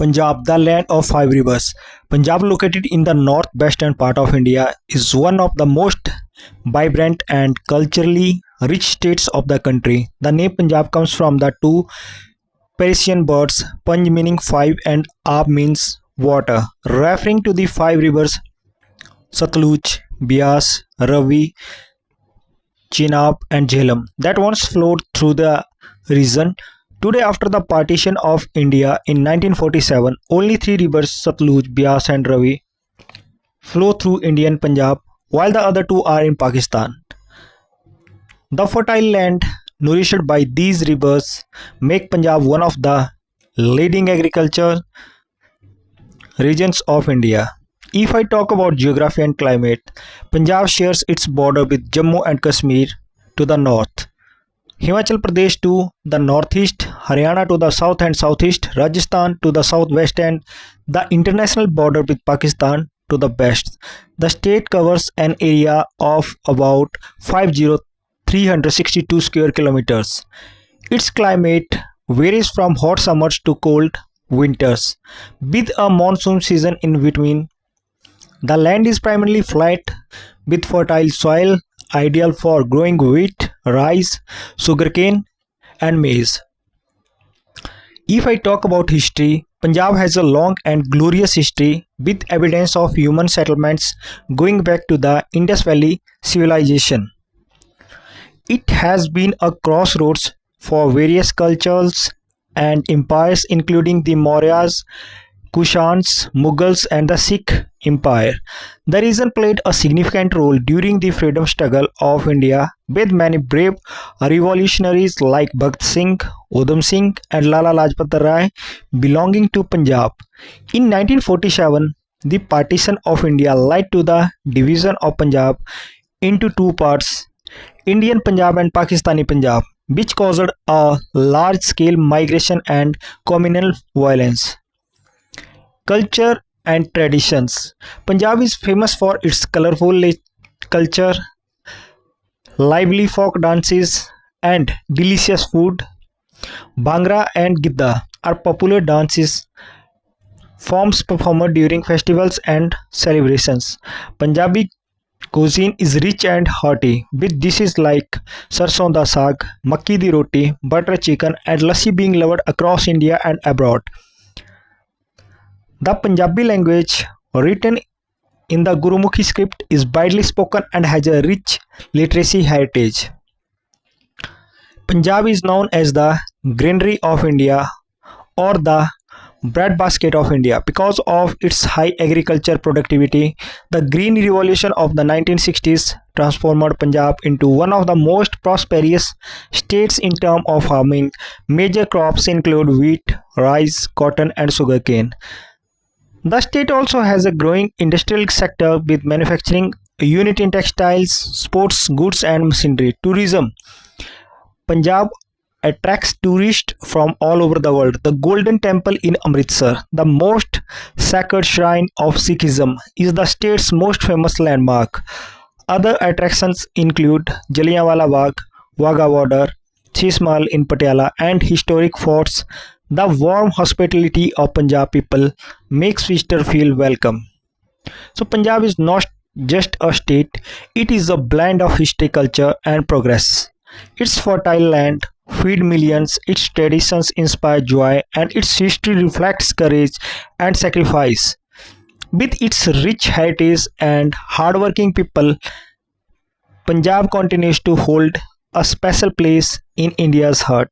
Punjab, the land of five rivers. Punjab, located in the northwestern part of India, is one of the most vibrant and culturally rich states of the country. The name Punjab comes from the two Persian words Panj meaning five and Ab means water, referring to the five rivers Satluj, Bias, Ravi, Chenab, and Jhelum that once flowed through the region. Today, after the partition of India in 1947, only three rivers Satluj, Bias, and Ravi flow through Indian Punjab, while the other two are in Pakistan. The fertile land nourished by these rivers make Punjab one of the leading agriculture regions of India. If I talk about geography and climate, Punjab shares its border with Jammu and Kashmir to the north, Himachal Pradesh to the northeast, Haryana to the south and southeast, Rajasthan to the southwest, and the international border with Pakistan to the west. The state covers an area of about 50362 square kilometers. Its climate varies from hot summers to cold winters, with a monsoon season in between. The land is primarily flat with fertile soil, ideal for growing wheat, rice, sugarcane, and maize. If I talk about history, Punjab has a long and glorious history with evidence of human settlements going back to the Indus Valley civilization. It has been a crossroads for various cultures and empires, including the Mauryas, Kushans, Mughals, and the Sikh Empire. The region played a significant role during the freedom struggle of India, with many brave revolutionaries like Bhagat Singh, Udham Singh, and Lala Lajpat Rai belonging to Punjab. In 1947, the partition of India led to the division of Punjab into two parts, Indian Punjab and Pakistani Punjab, which caused a large scale migration and communal violence. Culture and traditions. Punjab is famous for its colorful culture, lively folk dances, and delicious food. Bhangra and Gidda are popular dances forms performed during festivals and celebrations. Punjabi cuisine is rich and hearty, with dishes like sarson da saag, makki di roti, butter chicken, and lassi being loved across India and abroad. The Punjabi language, written in the Gurumukhi script, is widely spoken and has a rich literacy heritage. Punjab is known as the granary of India or the breadbasket of India because of its high agriculture productivity. The Green Revolution of the 1960s transformed Punjab into one of the most prosperous states in terms of farming. Major crops include wheat, rice, cotton, and sugarcane. The state also has a growing industrial sector with manufacturing unit in textiles, sports goods, and machinery. Tourism. Punjab attracts tourists from all over the world. The Golden Temple in Amritsar, the most sacred shrine of Sikhism, is the state's most famous landmark. Other attractions include Jallianwala Bagh, Wagah Border, Sheesh Mahal in Patiala, and historic forts. The warm hospitality of Punjab people makes visitors feel welcome. So Punjab is not just a state, it is a blend of history, culture, and progress. Its fertile land feed millions, its traditions inspire joy, and its history reflects courage and sacrifice. With its rich heritage and hardworking people, Punjab continues to hold a special place in India's heart.